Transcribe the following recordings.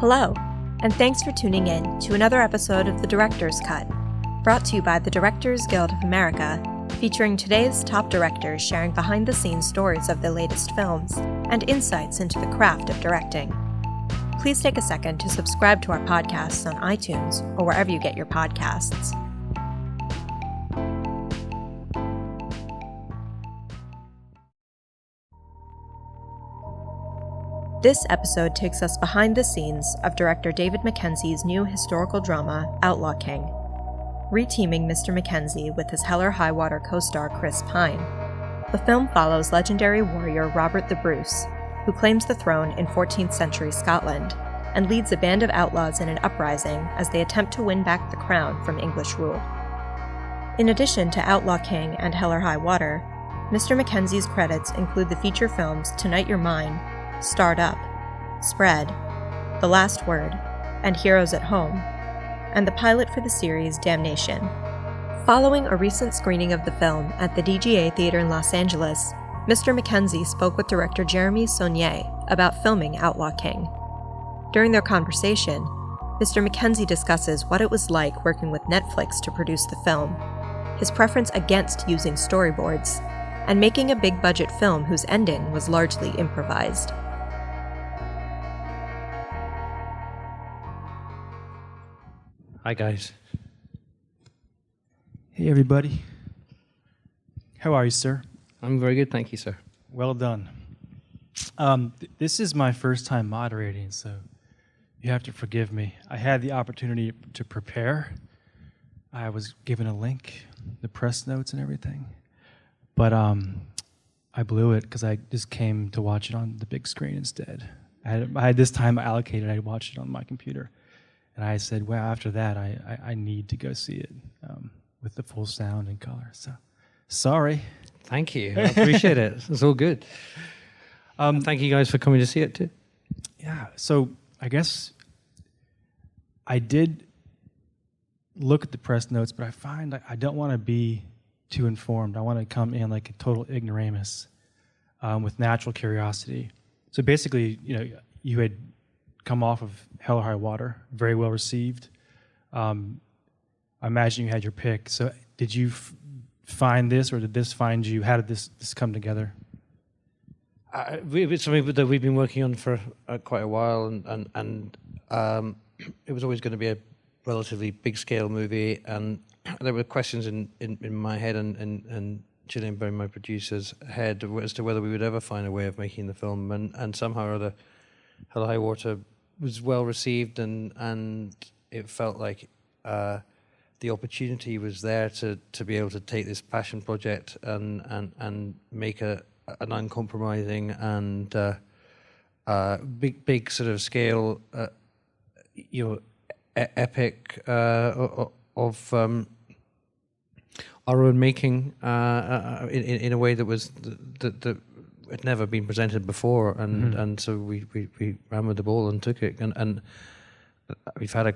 Hello, and thanks for tuning in to another episode of The Director's Cut, brought to you by the Directors Guild of America, featuring today's top directors sharing behind-the-scenes stories of their latest films and insights into the craft of directing. Please take a second to subscribe to our podcasts on iTunes or wherever you get your podcasts. This episode takes us behind the scenes of director David Mackenzie's new historical drama, Outlaw King. Reteaming Mr. Mackenzie with his Hell or High Water co-star Chris Pine, the film follows legendary warrior Robert the Bruce, who claims the throne in 14th century Scotland and leads a band of outlaws in an uprising as they attempt to win back the crown from English rule. In addition to Outlaw King and Hell or High Water, Mr. Mackenzie's credits include the feature films Tonight You're Mine, Start Up, Spread, The Last Word, and Heroes at Home, and the pilot for the series Damnation. Following a recent screening of the film at the DGA Theater in Los Angeles, Mr. Mackenzie spoke with director Jeremy Saulnier about filming Outlaw King. During their conversation, Mr. Mackenzie discusses what it was like working with Netflix to produce the film, his preference against using storyboards, and making a big-budget film whose ending was largely improvised. Hi, guys. Hey, everybody. How are you, sir? I'm very good, thank you, sir. Well done. This is my first time moderating, so you have to forgive me. I had the opportunity to prepare. I was given a link, the press notes and everything, but I blew it because I just came to watch it on the big screen instead. I had this time allocated. I watched it on my computer. And I said, well, after that, I need to go see it with the full sound and color. So, sorry. Thank you. I appreciate it. It's all good. Thank you guys for coming to see it too. Yeah. So I guess I did look at the press notes, but I find I don't want to be too informed. I want to come in like a total ignoramus with natural curiosity. So basically, you had come off of Hell or High Water, very well received. I imagine you had your pick. So did you find this, or did this find you? How did this come together? It's something that we've been working on for quite a while, and it was always going to be a relatively big-scale movie, and there were questions in my head and Gillian Byrne, my producer's head, as to whether we would ever find a way of making the film, and somehow or other, Hell or High Water was well received, and it felt like the opportunity was there to be able to take this passion project and make an uncompromising and big sort of scale, epic of our own making in a way that was that had never been presented before, and so we ran with the ball and took it, and we've had a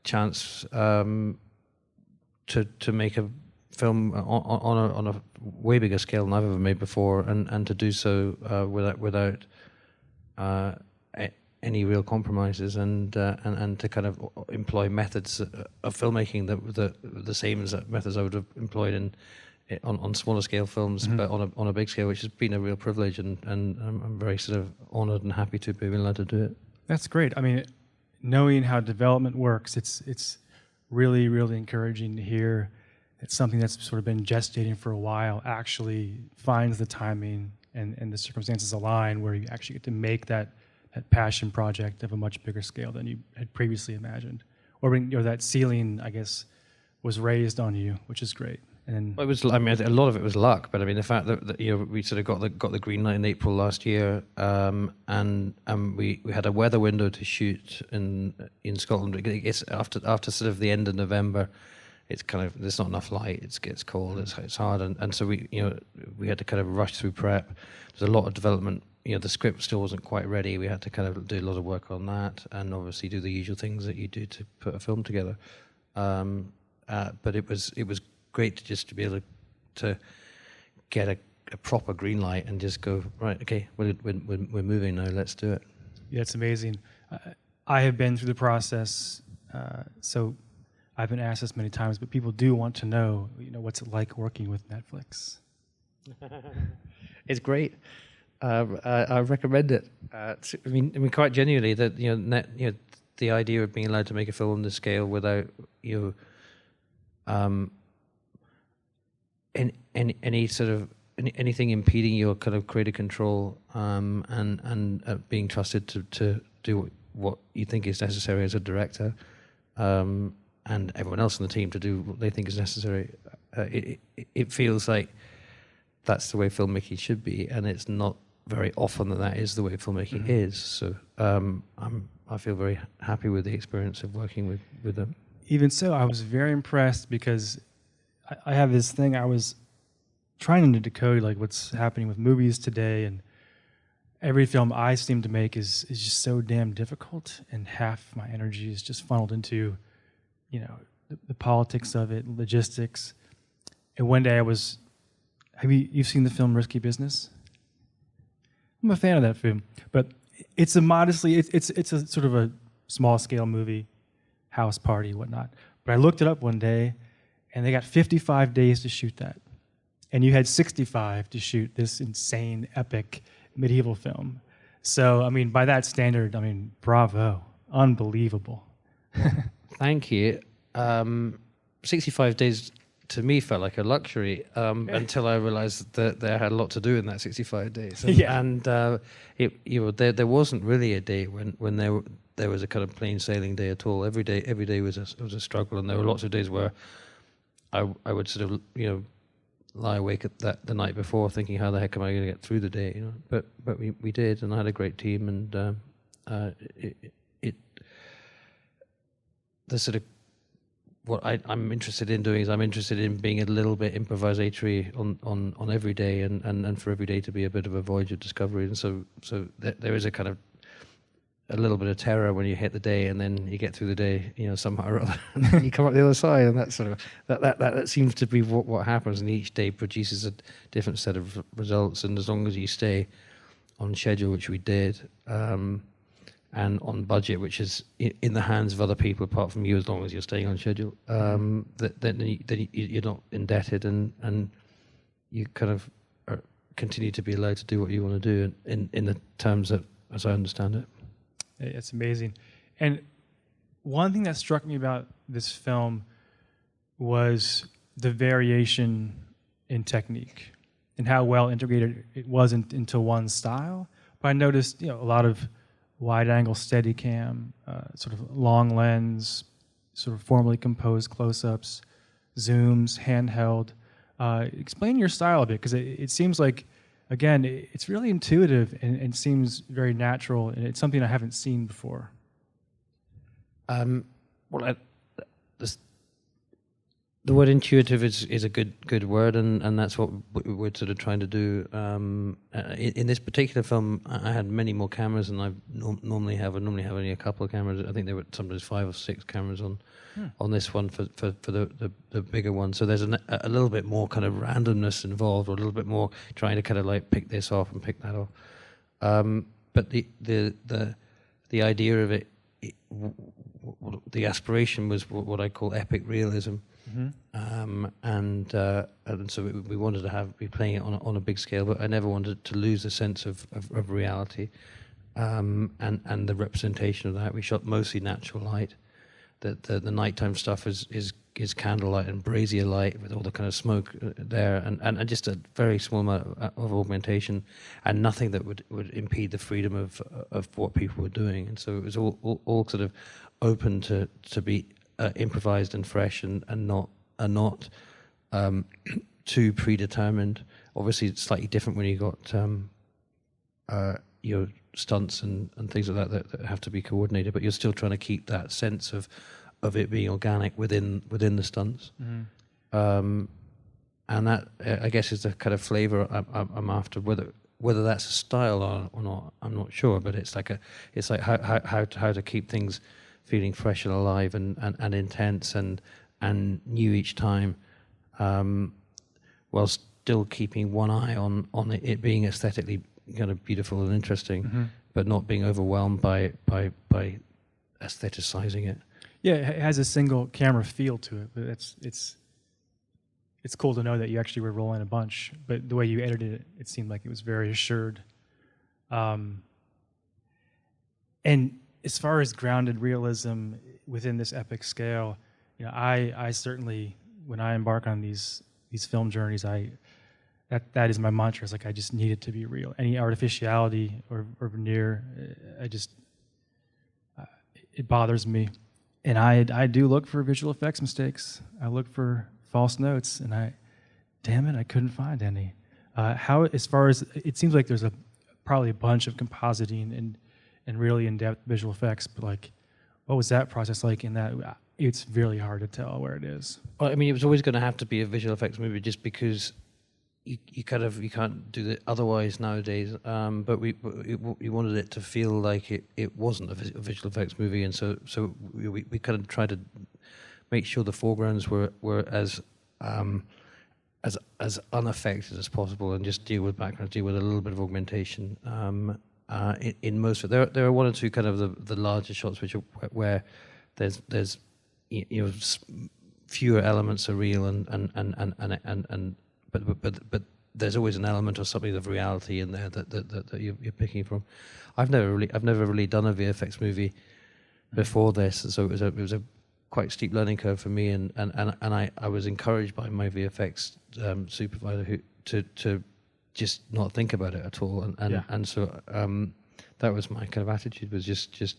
chance to make a film on a way bigger scale than I've ever made before, and to do so without any real compromises, and to kind of employ methods of filmmaking that the same as methods I would have employed on smaller scale films, but on a big scale, which has been a real privilege, and I'm very sort of honoured and happy to be allowed to do it. That's great. I mean, knowing how development works, it's really, really encouraging to hear that something that's sort of been gestating for a while actually finds the timing and the circumstances align where you actually get to make that passion project of a much bigger scale than you had previously imagined, or that ceiling, I guess, was raised on you, which is great. And it was. I mean, a lot of it was luck, but I mean, the fact that we sort of got the green light in April last year, and we had a weather window to shoot in Scotland. It's after sort of the end of November. It's kind of, there's not enough light. It gets cold. It's hard, and so we had to kind of rush through prep. There's a lot of development. The script still wasn't quite ready. We had to kind of do a lot of work on that, and obviously do the usual things that you do to put a film together. But it was great to be able to get a proper green light and just go, right, okay, we're moving now, let's do it. Yeah, it's amazing. I have been through the process, so I've been asked this many times, but people do want to know, what's it like working with Netflix? It's great. I recommend it. I mean, quite genuinely, that the idea of being allowed to make a film on this scale without any sort of anything impeding your kind of creative control, and being trusted to do what you think is necessary as a director, and everyone else on the team to do what they think is necessary. It feels like that's the way filmmaking should be, and it's not very often that is the way filmmaking is. So I feel very happy with the experience of working with them. Even so, I was very impressed because I have this thing. I was trying to decode like what's happening with movies today, and every film I seem to make is just so damn difficult, and half my energy is just funneled into, the politics of it, logistics. And one day you've seen the film Risky Business? I'm a fan of that film, but it's a sort of a small scale movie, house party, whatnot. But I looked it up one day, and they got 55 days to shoot that. And you had 65 to shoot this insane, epic medieval film. So, I mean, by that standard, bravo. Unbelievable. Thank you. 65 days to me felt like a luxury until I realized that I had a lot to do in that 65 days. And there wasn't really a day when there was a kind of plain sailing day at all. Every day was a struggle, and there were lots of days where I would sort of lie awake the night before thinking, how the heck am I going to get through the day? But we did, and I had a great team, and the sort of what I'm interested in doing is I'm interested in being a little bit improvisatory on every day, and for every day to be a bit of a voyage of discovery. And so there is a kind of a little bit of terror when you hit the day, and then you get through the day, somehow or other, and then you come up the other side, and that sort of that seems to be what happens. And each day produces a different set of results. And as long as you stay on schedule, which we did, and on budget, which is in the hands of other people apart from you, as long as you're staying on schedule, then you're not indebted, and you kind of continue to be allowed to do what you want to do in the terms that, as I understand it. It's amazing. And one thing that struck me about this film was the variation in technique and how well integrated it was into one style. But I noticed, a lot of wide-angle Steadicam, sort of long lens, sort of formally composed close-ups, zooms, handheld. Explain your style a bit, because it seems like, again, it's really intuitive and seems very natural, and it's something I haven't seen before. The word intuitive is a good word, and that's what we're sort of trying to do. In this particular film, I had many more cameras than I normally have. I normally have only a couple of cameras. I think there were sometimes 5 or 6 cameras on this one for the bigger one. So there's a little bit more kind of randomness involved, or a little bit more trying to kind of like pick this off and pick that off. But the idea of it, the aspiration was what I call epic realism. Mm-hmm. And so we wanted to be playing it on a big scale, but I never wanted to lose the sense of reality, and the representation of that. We shot mostly natural light. The nighttime stuff is candlelight and brazier light with all the kind of smoke there, and just a very small amount of augmentation, and nothing that would impede the freedom of what people were doing. And so it was all sort of open to be improvised and fresh, and not too predetermined. Obviously, it's slightly different when you got your stunts and things like that have to be coordinated, but you're still trying to keep that sense of it being organic within the stunts. Mm-hmm. And that, I guess, is the kind of flavor I'm after. Whether that's a style or not, I'm not sure. But it's like how to keep things feeling fresh and alive and intense and new each time, while still keeping one eye on it being aesthetically kind of beautiful and interesting, mm-hmm. but not being overwhelmed by aestheticizing it. Yeah, it has a single camera feel to it, but it's cool to know that you actually were rolling a bunch. But the way you edited it, it seemed like it was very assured. And as far as grounded realism within this epic scale, I certainly, when I embark on these film journeys, that is my mantra. It's like I just need it to be real. Any artificiality or veneer, it bothers me. And I do look for visual effects mistakes. I look for false notes, and damn it, I couldn't find any. How, as far as, it seems like there's probably a bunch of compositing and really in-depth visual effects, but like, what was that process like in that? It's really hard to tell where it is. Well, I mean, it was always going to have to be a visual effects movie just because you can't do it otherwise nowadays. But we wanted it to feel like it wasn't a visual effects movie, and so we kind of tried to make sure the foregrounds were as unaffected as possible, and just deal with backgrounds, deal with a little bit of augmentation. In most of it, there are one or two kind of the larger shots where there's fewer elements are real but there's always an element of something of reality in there that you're picking from. I've never really done a VFX movie before this, so it was a quite steep learning curve for me, and I was encouraged by my VFX supervisor who to just not think about it at all, and so that was my kind of attitude, was just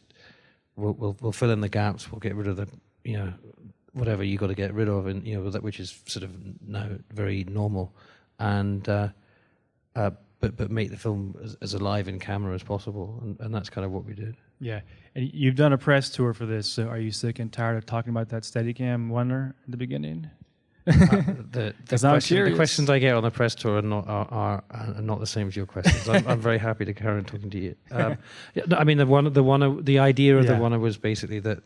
we'll fill in the gaps, we'll get rid of the whatever you got to get rid of, and that, which is sort of now very normal, and but make the film as alive in camera as possible, and that's kind of what we did. Yeah, and you've done a press tour for this, so are you sick and tired of talking about that Steadicam wonder at the beginning? The questions I get on the press tour are not the same as your questions. I'm very happy to carry on talking to you. I mean, the idea of the one was basically that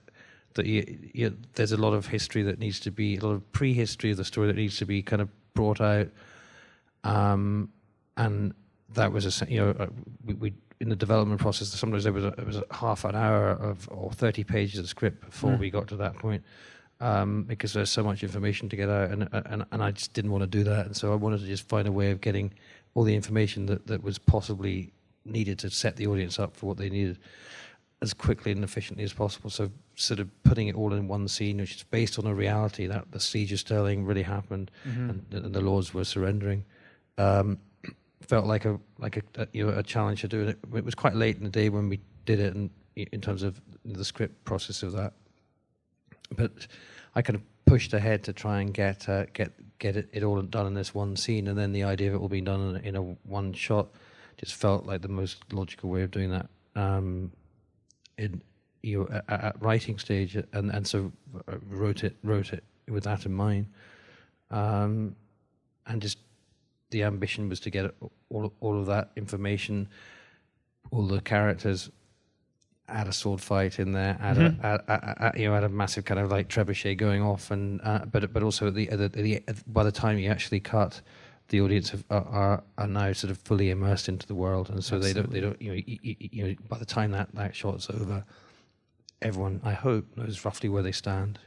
there's a lot of history that needs to be, a lot of prehistory of the story that needs to be kind of brought out, and that was we in the development process. Sometimes it was a half an hour or 30 pages of script before we got to that point. Because there's so much information to get out, and I just didn't want to do that, and so I wanted to just find a way of getting all the information that was possibly needed to set the audience up for what they needed as quickly and efficiently as possible. So sort of putting it all in one scene, which is based on a reality that the siege of Stirling really happened, and the Lords were surrendering, felt like a challenge to do it. It was quite late in the day when we did it, and in terms of the script process of that, but I kind of pushed ahead to try and get it all done in this one scene, and then the idea of it all being done in a one shot just felt like the most logical way of doing that at writing stage, and so I wrote it with that in mind, and just the ambition was to get all of that information, all the characters. Add a sword fight in there, add a massive kind of like trebuchet going off, and but also by the time you actually cut, the audience are now sort of fully immersed into the world, and so Absolutely. they don't by the time that shot's over, everyone, I hope, knows roughly where they stand.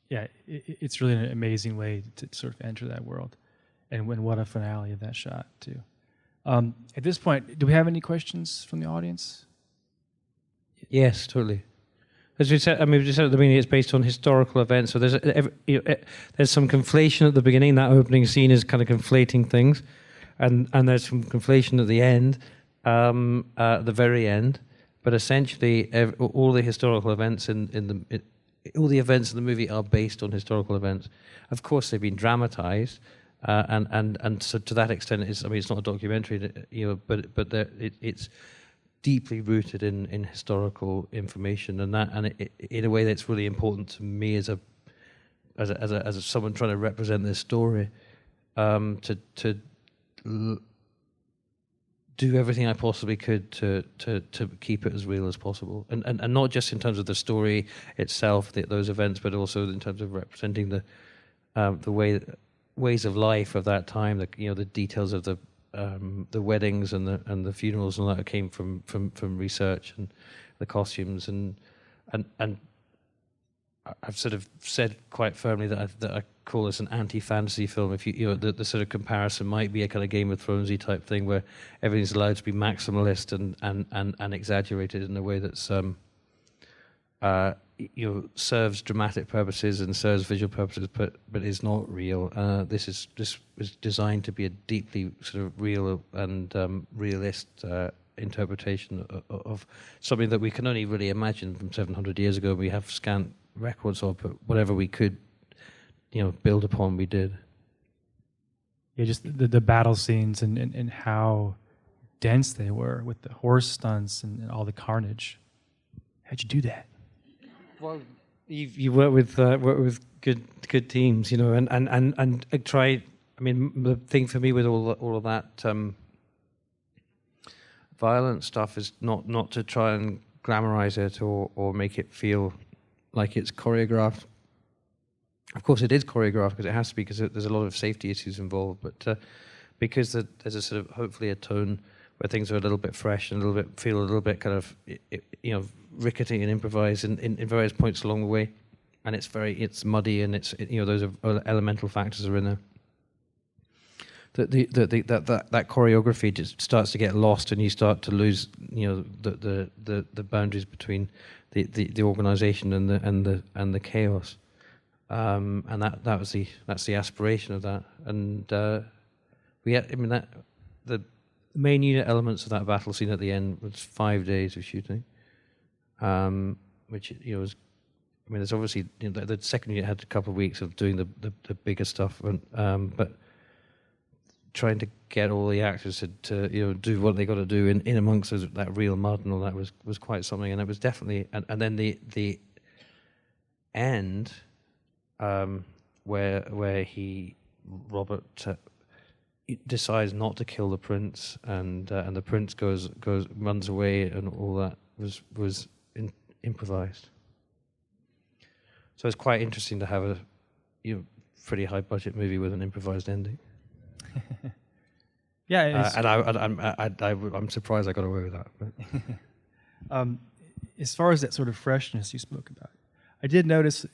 Yeah, it's really an amazing way to sort of enter that world, and what a finale of that shot too. At this point, do we have any questions from the audience? Yes, totally. As we said, we just said at the beginning, it's based on historical events. So there's some conflation at the beginning. That opening scene is kind of conflating things, and there's some conflation at the end, at the very end. But essentially, all the historical events all the events in the movie are based on historical events. Of course, they've been dramatized, and so to that extent, it's not a documentary, but it's deeply rooted in historical information, and in a way that's really important to me as someone trying to represent this story, to do everything I possibly could to keep it as real as possible, and not just in terms of the story itself, those events, but also in terms of representing the ways of life of that time, the details of the weddings and the funerals and all that came from research, the costumes, and I've sort of said quite firmly that I call this an anti-fantasy film. If you know, the sort of comparison might be a kind of Game of Thronesy type thing where everything's allowed to be maximalist and exaggerated in a way that's serves dramatic purposes and serves visual purposes, but is not real. This was designed to be a deeply sort of real and realist interpretation of something that we can only really imagine from 700 years ago. We have scant records of, but whatever we could, build upon, we did. Yeah, just the battle scenes and how dense they were with the horse stunts and all the carnage. How'd you do that? Well, you work with good teams, and try. I mean, the thing for me with all of that violent stuff is not to try and glamorize it or make it feel like it's choreographed. Of course, it is choreographed because it has to be, because there's a lot of safety issues involved. But because there's a sort of hopefully a tone where things are a little bit fresh and feel a little bit kind of rickety and improvised in various points along the way, and it's muddy and those are elemental factors are in there. That choreography just starts to get lost, and you start to lose the boundaries between the organization and the chaos, and that's the aspiration of that. And the main unit elements of that battle scene at the end was 5 days of shooting, which was. I mean, there's obviously the second unit had a couple of weeks of doing the bigger stuff, but trying to get all the actors to do what they got to do in amongst that real mud and all that was quite something. And it was definitely and then the end where Robert decides not to kill the prince, and the prince runs away, and all that was improvised. So it's quite interesting to have a pretty high budget movie with an improvised ending. Yeah, I'm surprised I got away with that. But. As far as that sort of freshness you spoke about, I did notice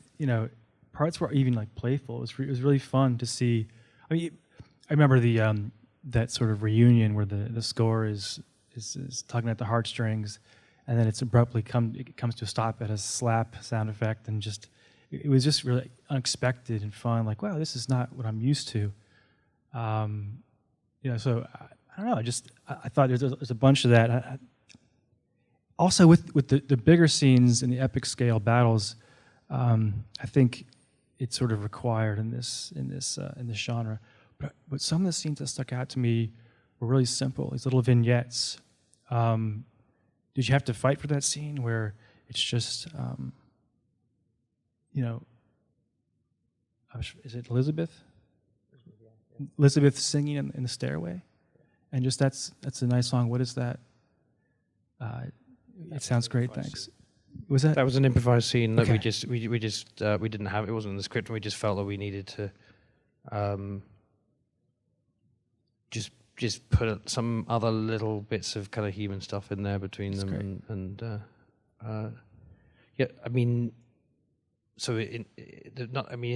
parts were even like playful. It was really fun to see. I mean, I remember the that sort of reunion where the score is tugging at the heartstrings, and then it's abruptly comes to a stop at a slap sound effect, and it was just really unexpected and fun. Like, wow, this is not what I'm used to. So I don't know. I thought there's a bunch of that. Also, with the bigger scenes and the epic scale battles, I think it's sort of required in this genre. But some of the scenes that stuck out to me were really simple. These little vignettes. Did you have to fight for that scene where it's just, is it Elizabeth? Elizabeth singing in the stairway, and just that's a nice song. What is that? It sounds great. Thanks. Was that? That was an improvised scene that Okay. we didn't have. It wasn't in the script, and we just felt that we needed to just put some other little bits of kind of human stuff in there between That's them, great. and I mean. So in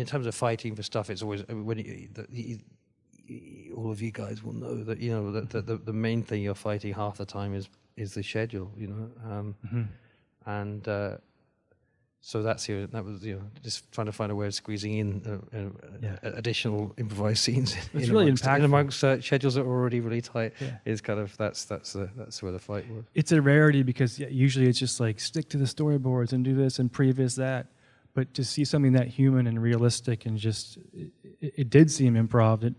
terms of fighting for stuff, it's always all of you guys will know that that the main thing you're fighting half the time is the schedule, and so that was just trying to find a way of squeezing in additional improvised scenes. It's really in impactful. amongst schedules that are already really tight. Yeah. Is kind of that's where the fight was. It's a rarity because usually it's just like stick to the storyboards and do this and previs that. But to see something that human and realistic and just, it did seem improv,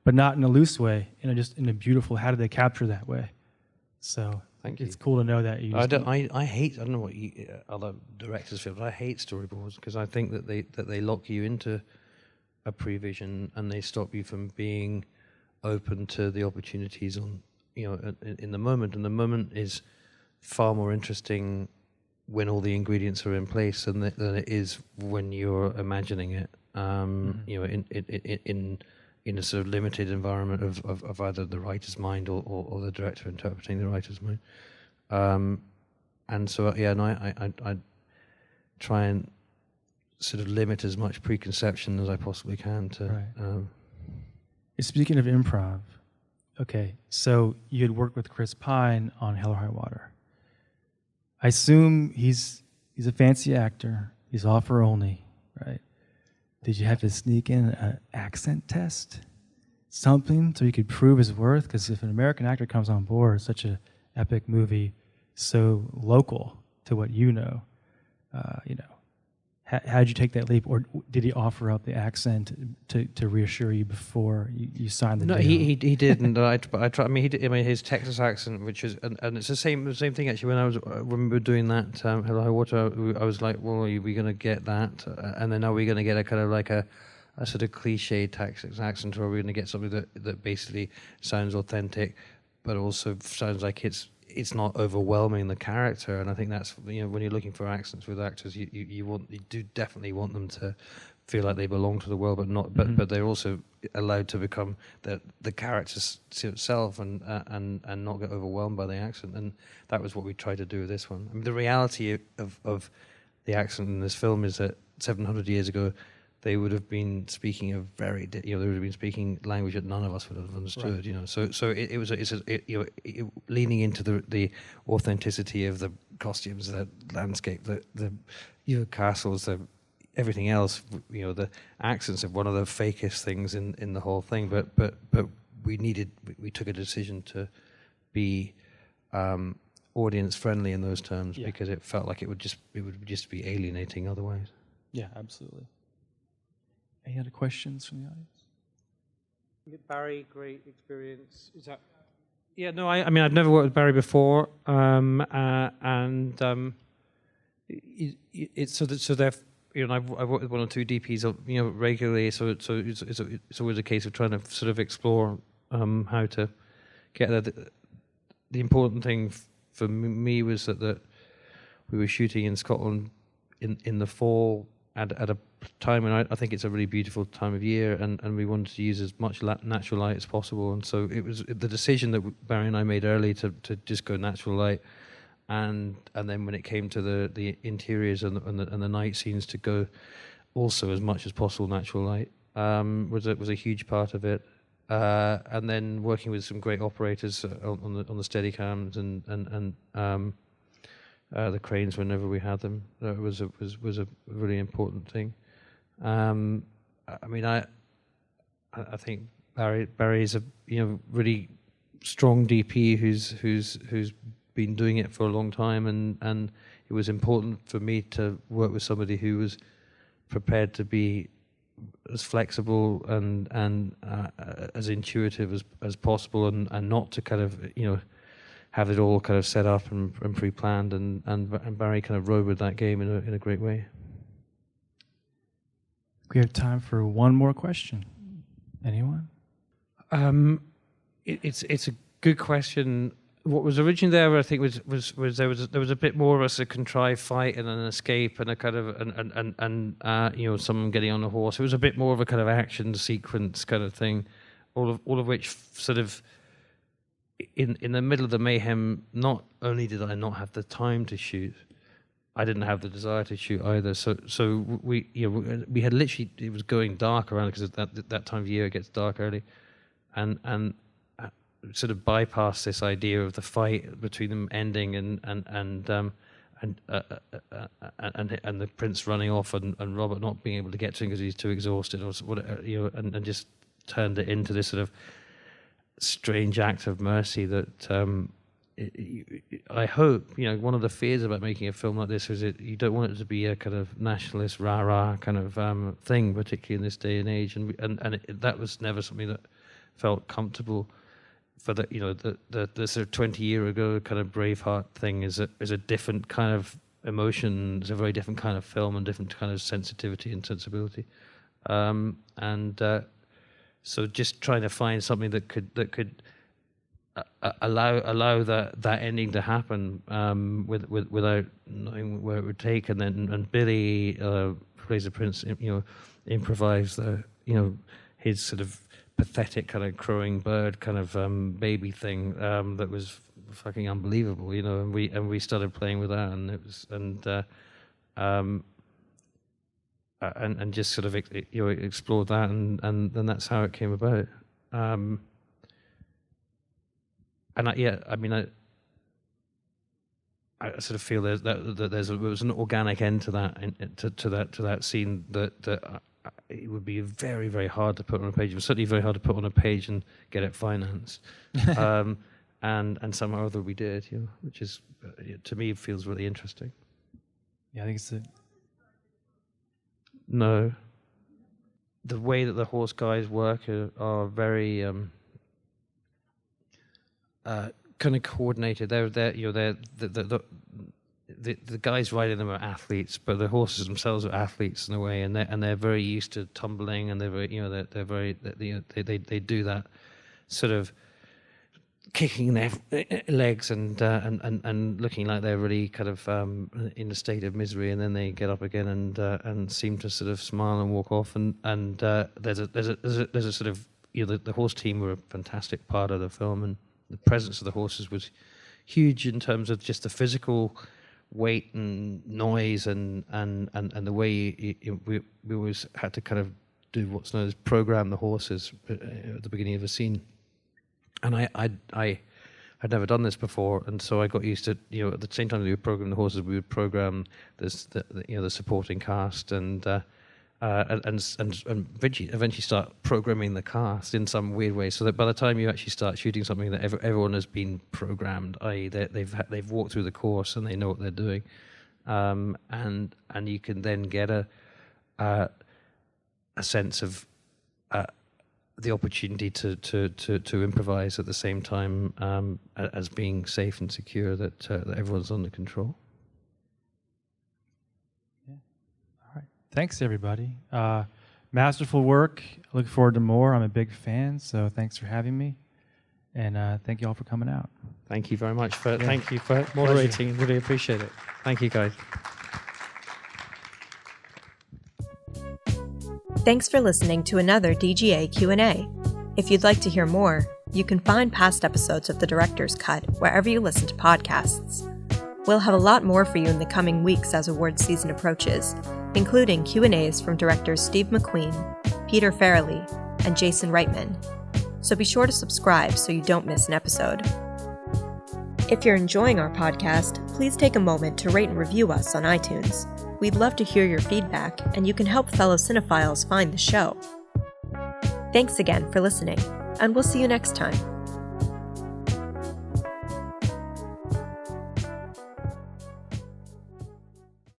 but not in a loose way, just in a beautiful, how did they capture that way? So Thank you. it's cool to know that you I don't know what other directors feel, but I hate storyboards because I think that they lock you into a prevision and they stop you from being open to the opportunities in the moment. And the moment is far more interesting when all the ingredients are in place than it is when you're imagining it. In a sort of limited environment of either the writer's mind or the director interpreting the writer's mind. so I try and sort of limit as much preconception as I possibly can to. Right. Speaking of improv, okay, so you had worked with Chris Pine on Hell or High Water. I assume he's a fancy actor. He's offer only, right? Did you have to sneak in an accent test? Something so you could prove his worth? Because if an American actor comes on board, such an epic movie, so local to what you know, how did you take that leap? Or did he offer up the accent to reassure you before you signed the deal? No, he didn't. But I try. I mean, his Texas accent, which is, and it's the same thing actually. When we were doing that Hello High Water, I was like, well, are we going to get that? And then are we going to get a kind of like a sort of cliche Texas accent, or are we going to get something that basically sounds authentic, but also sounds like it's not overwhelming the character? And I think that's, when you're looking for accents with actors, you do definitely want them to feel like they belong to the world, but they're also allowed to become the character itself and not get overwhelmed by the accent. And that was what we tried to do with this one. I mean, the reality of the accent in this film is that 700 years ago, they would have been speaking a very, they would have been speaking language that none of us would have understood. Right. So it was leaning into the authenticity of the costumes, the landscape, the castles, everything else. The accents are one of the fakest things in the whole thing. But we took a decision to be audience friendly in those terms, because it felt like it would just be alienating otherwise. Yeah, absolutely. Any other questions from the audience? Barry, great experience. Is that? Yeah, no. I mean, I've never worked with Barry before, it's so they're. I've worked with one or two DPs, regularly. So it's always a case of trying to sort of explore how to get there. The important thing for me was that we were shooting in Scotland in the fall at a time when I think it's a really beautiful time of year, and we wanted to use as much natural light as possible. And so it was the decision that Barry and I made early to just go natural light, and then when it came to the interiors and the night scenes, to go also as much as possible natural light was a huge part of it. And then working with some great operators on the Steadicams and the cranes whenever we had them, was a really important thing. I mean, I think Barry is a really strong DP who's been doing it for a long time, and it was important for me to work with somebody who was prepared to be as flexible and as intuitive as possible, and not to kind of have it all kind of set up and pre-planned, and Barry kind of rode with that game in a great way. We have time for one more question. Anyone? It's a good question. What was originally there, I think, was there was a bit more of a contrived fight and an escape and a kind of and someone getting on a horse. It was a bit more of a kind of action sequence kind of thing, all of which sort of in the middle of the mayhem. Not only did I not have the time to shoot, I didn't have the desire to shoot either. So we had literally, it was going dark around, because that time of year it gets dark early, and sort of bypass this idea of the fight between them ending and the prince running off and Robert not being able to get to him because he's too exhausted or whatever, and just turned it into this sort of strange act of mercy that I hope, one of the fears about making a film like this is you don't want it to be a kind of nationalist rah-rah kind of thing, particularly in this day and age, and that was never something that felt comfortable. For the sort of 20-year ago kind of Braveheart thing is a different kind of emotion. It's a very different kind of film and different kind of sensitivity and sensibility, so just trying to find something that could allow that ending to happen without knowing where it would take, and Billy plays the prince, improvised his sort of pathetic kind of crowing bird kind of baby thing that was fucking unbelievable, you know. And we started playing with that, and it was and just sort of explored that, and then that's how it came about. And I sort of feel there was an organic end to that, to that scene that it would be very, very hard to put on a page. It was certainly very hard to put on a page and get it financed. And somehow or other we did, you know, which is to me feels really interesting. Yeah, I think it's No, the way that the horse guys work are very kind of coordinated. They're the guys riding them are athletes, but the horses themselves are athletes in a way, and they're very used to tumbling, and they're very, you know, they're very, they do that sort of kicking their legs and looking like they're really kind of in a state of misery, and then they get up again and seem to sort of smile and walk off, and there's a sort of, you know, the horse team were a fantastic part of the film, and the presence of the horses was huge in terms of just the physical weight and noise and the way we always had to kind of do what's known as program the horses at the beginning of a scene. And I had never done this before, and so I got used to, you know, at the same time that we would program the horses, we would program the supporting cast and eventually start programming the cast in some weird way, so that by the time you actually start shooting something that everyone has been programmed, i.e. they've walked through the course and they know what they're doing, and you can then get a sense of the opportunity to improvise at the same time as being safe and secure, that everyone's under control. Thanks, everybody. Masterful work. I look forward to more. I'm a big fan, so thanks for having me. And thank you all for coming out. Thank you very much. Thank you for moderating. Pleasure. Really appreciate it. Thank you, guys. Thanks for listening to another DGA Q&A. If you'd like to hear more, you can find past episodes of The Director's Cut wherever you listen to podcasts. We'll have a lot more for you in the coming weeks as awards season approaches, including Q&As from directors Steve McQueen, Peter Farrelly, and Jason Reitman. So be sure to subscribe so you don't miss an episode. If you're enjoying our podcast, please take a moment to rate and review us on iTunes. We'd love to hear your feedback, and you can help fellow cinephiles find the show. Thanks again for listening, and we'll see you next time.